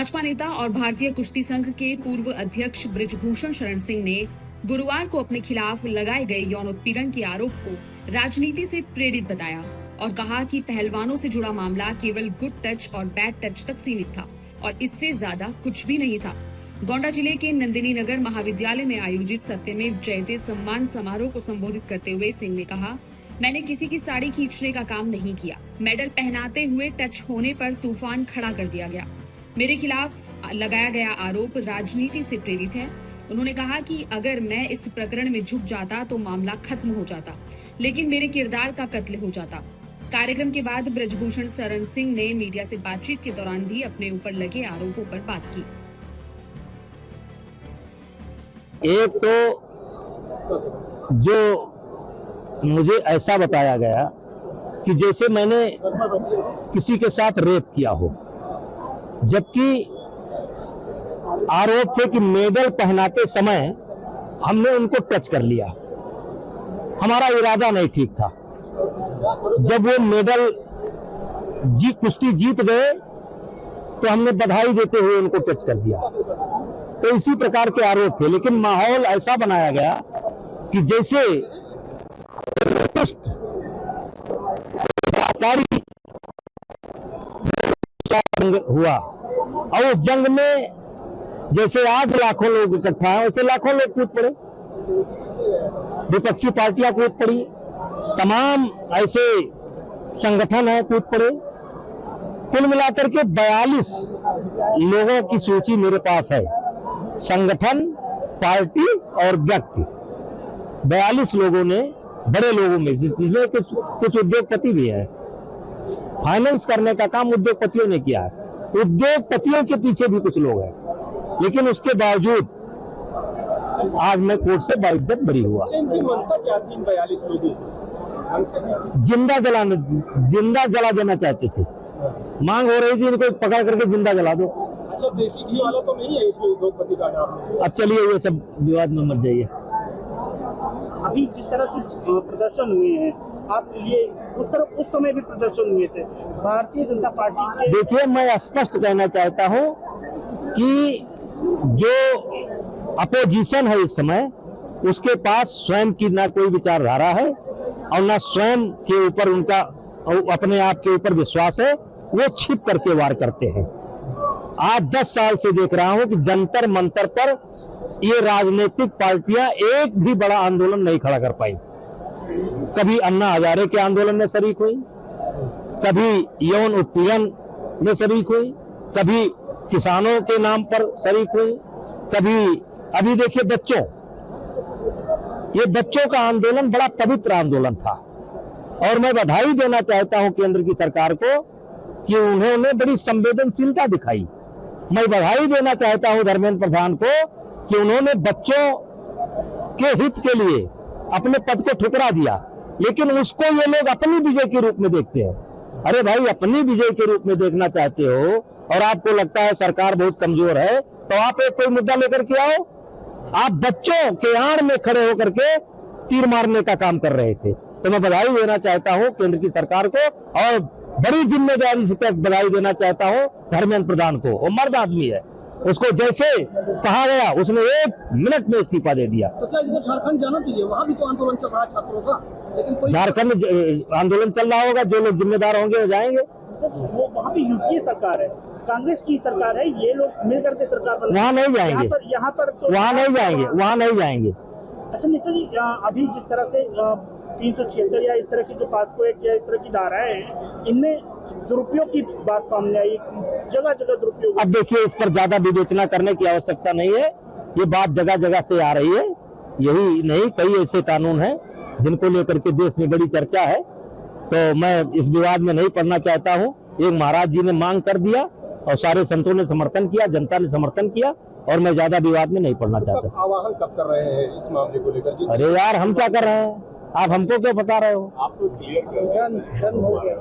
भाजपा नेता और भारतीय कुश्ती संघ के पूर्व अध्यक्ष बृजभूषण शरण सिंह ने गुरुवार को अपने खिलाफ लगाए गए यौन उत्पीड़न के आरोप को राजनीति से प्रेरित बताया और कहा कि पहलवानों से जुड़ा मामला केवल गुड टच और बैड टच तक सीमित था और इससे ज्यादा कुछ भी नहीं था। गोंडा जिले के नंदिनी नगर महाविद्यालय में आयोजित सत्यमेव जयते सम्मान समारोह को संबोधित करते हुए सिंह ने कहा, मैंने किसी की साड़ी खींचने का काम नहीं किया। मेडल पहनाते हुए टच होने पर तूफान खड़ा कर दिया गया। मेरे खिलाफ लगाया गया आरोप राजनीति से प्रेरित है। उन्होंने कहा कि अगर मैं इस प्रकरण में झुक जाता तो मामला खत्म हो जाता, लेकिन मेरे किरदार का कत्ल हो जाता। कार्यक्रम के बाद बृजभूषण शरण सिंह ने मीडिया से बातचीत के दौरान भी अपने ऊपर लगे आरोपों पर बात की। एक तो जो मुझे ऐसा बताया गया कि जैसे मैंने किसी के साथ रेप किया हो, जबकि आरोप थे कि मेडल पहनाते समय हमने उनको टच कर लिया। हमारा इरादा नहीं ठीक था। जब वो मेडल कुश्ती जीत गए तो हमने बधाई देते हुए उनको टच कर दिया। तो इसी प्रकार के आरोप थे, लेकिन माहौल ऐसा बनाया गया कि जैसे हुआ और उस जंग में जैसे आज लाखों लोग इकट्ठा हैं, वैसे लाखों लोग कूद पड़े, विपक्षी पार्टियां कूद पड़ी, तमाम ऐसे संगठन हैं कूद पड़े। कुल मिलाकर के 42 लोगों की सूची मेरे पास है, संगठन, पार्टी और व्यक्ति। 42 लोगों ने, बड़े लोगों में जिसमें कुछ उद्योगपति भी है। फाइनेंस करने का काम उद्योगपतियों ने किया है। उद्योगपतियों के पीछे भी कुछ लोग हैं, लेकिन उसके बावजूद आज मैं कोर्ट से बाइज्जत बरी हुआ। इनकी मंशा क्या थी? इन 42 लोगों जिंदा जला देना चाहते थे। मांग हो रही थी इनको पकड़ करके जिंदा जला दो। अच्छा, देसी घी वाला तो नहीं है इसमें उद्योगपति का नाम? अब चलिए ये सब विवाद में मत जाइए। अभी जिस तरह से प्रदर्शन हुए हैं, आप ये उस समय भी प्रदर्शन हुए थे भारतीय जनता पार्टी के। देखिए, मैं स्पष्ट कहना चाहता हूं कि जो अपोजिशन है इस समय, उसके पास स्वयं की ना कोई विचारधारा है और ना स्वयं के ऊपर उनका अपने आप के ऊपर विश्वास है। वो छिप करके वार करते हैं। आज 10 साल से देख रहा हूं कि जंतर मंतर पर ये राजनीतिक पार्टियां एक भी बड़ा आंदोलन नहीं खड़ा कर पाई। कभी अन्ना हजारे के आंदोलन में शरीक हुई, कभी यौन उत्पीड़न में शरीक हुई, कभी किसानों के नाम पर शरीक हुई, कभी अभी देखिए ये बच्चों का आंदोलन बड़ा पवित्र आंदोलन था। और मैं बधाई देना चाहता हूं केंद्र की सरकार को कि उन्होंने बड़ी संवेदनशीलता दिखाई। मैं बधाई देना चाहता हूं धर्मेंद्र प्रधान को कि उन्होंने बच्चों के हित के लिए अपने पद को ठुकरा दिया, लेकिन उसको ये लोग अपनी विजय के रूप में देखते हैं। अरे भाई, अपनी विजय के रूप में देखना चाहते हो और आपको लगता है सरकार बहुत कमजोर है, तो आप एक कोई मुद्दा लेकर के आओ। आप बच्चों के आड़ में खड़े होकर के तीर मारने का काम कर रहे थे। तो मैं बधाई देना चाहता हूं केंद्र की सरकार को और बड़ी जिम्मेदारी से बधाई देना चाहता हूं धर्मेंद्र प्रधान को। वो मर्द आदमी है, उसको जैसे कहा गया उसने 1 मिनट में इस्तीफा दे दिया। तो क्या इसको झारखंड जाना चाहिए? वहाँ भी तो आंदोलन चल रहा है छात्रों का, लेकिन कोई झारखंड में आंदोलन चल रहा होगा, जो लोग जिम्मेदार होंगे वो जाएंगे। वो वहाँ भी यूपीए सरकार है, कांग्रेस की सरकार है, ये लोग मिलकर के सरकार बना। वहाँ नहीं जाएंगे, यहाँ पर तो वहाँ नहीं जाएंगे, वहाँ नहीं जाएंगे। अच्छा नेता जी, अभी जिस तरह से 376 या इस तरह की जो पास्को एक्ट या इस तरह की धाराएं हैं, इनमें दुरुपयोग की बात सामने आई, जगह जगह दुरुपयोग। अब देखिए, इस पर ज्यादा विवेचना करने की आवश्यकता नहीं है। ये बात जगह जगह से आ रही है। यही नहीं, कई ऐसे कानून हैं जिनको लेकर के देश में बड़ी चर्चा है। तो मैं इस विवाद में नहीं पड़ना चाहता हूँ। एक महाराज जी ने मांग कर दिया और सारे संतों ने समर्थन किया, जनता ने समर्थन किया, और मैं ज्यादा विवाद में नहीं पड़ना चाहता। आह्वान कब कर रहे हैं इस मामले को लेकर? अरे यार, हम क्या कर रहे हैं? आप हमको क्यों फंसा रहे हो? आप तो क्लियर कर